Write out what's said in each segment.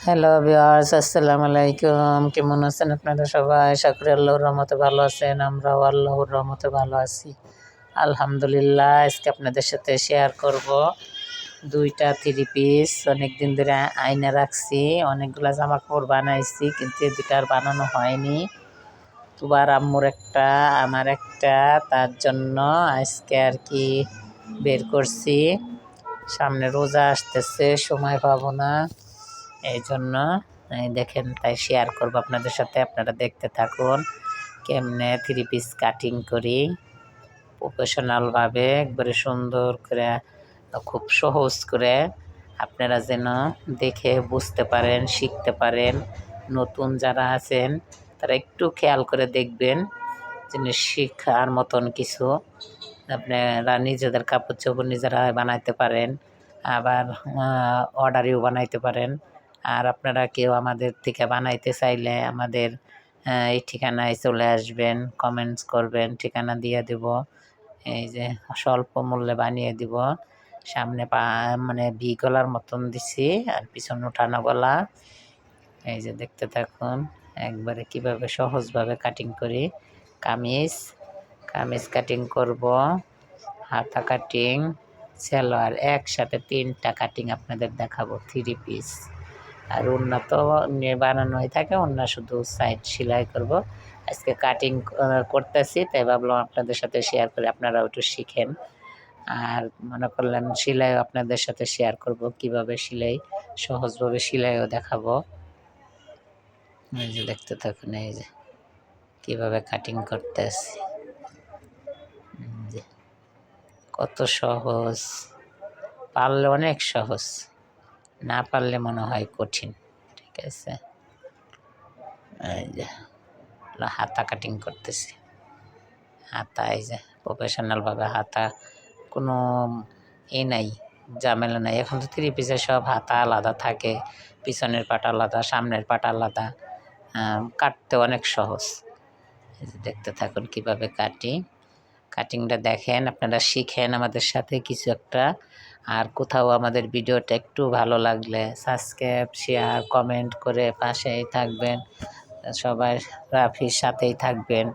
Hello viewers, আসসালামু আলাইকুম। কেমন আছেন আপনারা সবাই? আশা করি আল্লাহর রহমতে ভালো আছেন। আমরাও আল্লাহর রহমতে ভালো আছি, আলহামদুলিল্লাহ। আজকে আপনাদের সাথে শেয়ার করব দুইটা থ্রি পিস। অনেকদিন ধরে আয়না রাখছি, অনেকগুলো জামা কাপড় বানাইছি, কিন্তু এই দুটো আর বানানো হয়নি। তোমার আম্মুর একটা, আমার একটা, তার জন্য আজকে আর কি বের করছি। সামনে রোজা আসতেছে, সময় পাবো না, এই জন্য দেখেন, তাই শেয়ার করবো আপনাদের সাথে। আপনারা দেখতে থাকুন কেমনে থ্রি পিস কাটিং করি প্রফেশনালভাবে, একবারে সুন্দর করে, খুব সহজ করে। আপনারা যেন দেখে বুঝতে পারেন, শিখতে পারেন। নতুন যারা আছেন তারা একটু খেয়াল করে দেখবেন, যেন শেখার মতন কিছু আপনারা নিজেদের কাপড় চোপড় নিজেরা বানাইতে পারেন, আবার অর্ডারেও বানাইতে পারেন। আর আপনারা কেউ আমাদের থেকে বানাইতে চাইলে আমাদের এই ঠিকানায় চলে আসবেন, কমেন্টস করবেন, ঠিকানা দিয়ে দেব। এই যে স্বল্প মূল্যে বানিয়ে দিব। সামনে মানে ভি গলার মতন দিছি, আর পিছনে উঠানো গলা। এই যে দেখতে থাকুন একবারে কিভাবে সহজভাবে কাটিং করি। কামিজ কাটিং করব, হাতা কাটিং, সালোয়ার, একসাথে 3টা কাটিং আপনাদের দেখাবো থ্রি পিস। আর ওড়না তো বানানোই থাকে, ওড়না শুধু সাইড সেলাই করব। আজকে কাটিং করতেছি, তাই ভাবলাম আপনাদের সাথে শেয়ার করে আপনারাও একটু শিখেন। আর মনে করলেন সেলাইও আপনাদের সাথে শেয়ার করব, কিভাবে সেলাই, সহজভাবে সেলাইও দেখাবো। এই যে দেখতে থাকুন, এই যে কীভাবে কাটিং করতেছি, কত সহজ। পারলে অনেক সহজ, না পারলে মনে হয় কঠিন। ঠিক আছে, এই যে হাতা কাটিং করতেছি। হাতা এই যে প্রফেশনালভাবে, হাতা কোনো নাই, ঝামেলা নাই। এখন তো থ্রি পিসের সব হাতা আলাদা থাকে, পিছনের পাট আলাদা, সামনের পাট আলাদা, কাটতে অনেক সহজ। এই যে দেখতে থাকুন কীভাবে কাটিংটা দেখেন, আপনারা শিখেন আমাদের সাথে কিছু একটা। আর কোথাও আমাদের ভিডিওটা একটু ভালো লাগলে সাবস্ক্রাইব, শেয়ার, কমেন্ট করে পাশেই থাকবেন। সবাই রাফির সাথেই থাকবেন,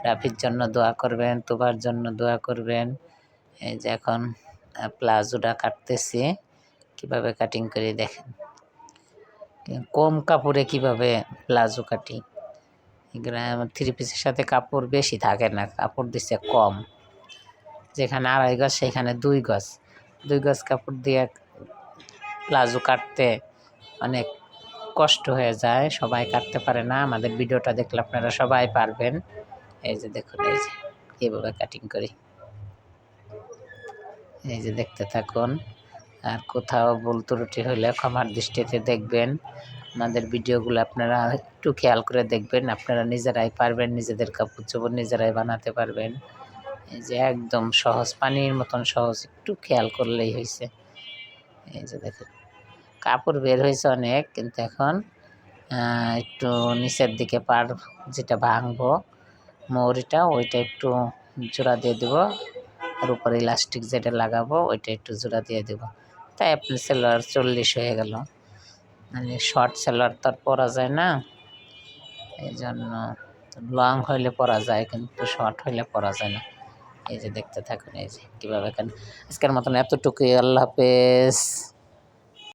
রাফির জন্য দোয়া করবেন, তোবার জন্য দোয়া করবেন। এই যে এখন প্লাজোটা কাটতেছি, কিভাবে কাটিং করি দেখেন। কম কাপড়ে কিভাবে প্লাজো কাটি। থ্রি পিসের সাথে কাপড় বেশি থাকে না, কাপড় দিচ্ছে কম। যেখানে 2.5 গজ সেখানে 2 গজ কাপড় দিয়ে প্লাজো কাটতে অনেক কষ্ট হয়ে যায়, সবাই কাটতে পারে না। আমাদের ভিডিওটা দেখলে আপনারা সবাই পারবেন। এই যে দেখুন, এই যে কীভাবে কাটিং করি, এই যে দেখতে থাকুন। আর কোথাও ভুল ত্রুটি হলে ক্ষমার দৃষ্টিতে দেখবেন। আমাদের ভিডিওগুলো আপনারা একটু খেয়াল করে দেখবেন, আপনারা নিজেরাই পারবেন, নিজেদের কাপড় চোপড় নিজেরাই বানাতে পারবেন। এই যে একদম সহজ, পানির মতন সহজ, একটু খেয়াল করলেই হয়েছে। এই যে দেখুন কাপড় বের হয়েছে অনেক, কিন্তু এখন একটু নিচের দিকে পার যেটা ভাঙবো মৌরিটা, ওইটা একটু জোড়া দিয়ে দেবো, আর উপরে ইলাস্টিক যেটা লাগাবো ওইটা একটু জোড়া দিয়ে দেবো। তাই আপনার সালোয়ার 40 হয়ে গেল। মানে শর্ট সালোয়ার তো আর পরা যায় না, এই জন্য লং হইলে পরা যায়, কিন্তু শর্ট হইলে পরা যায় না। এই যে দেখতে থাকুন, এই যে কীভাবে। আজকের মতন এতটুকুই, আল্লাহ হাফেজ।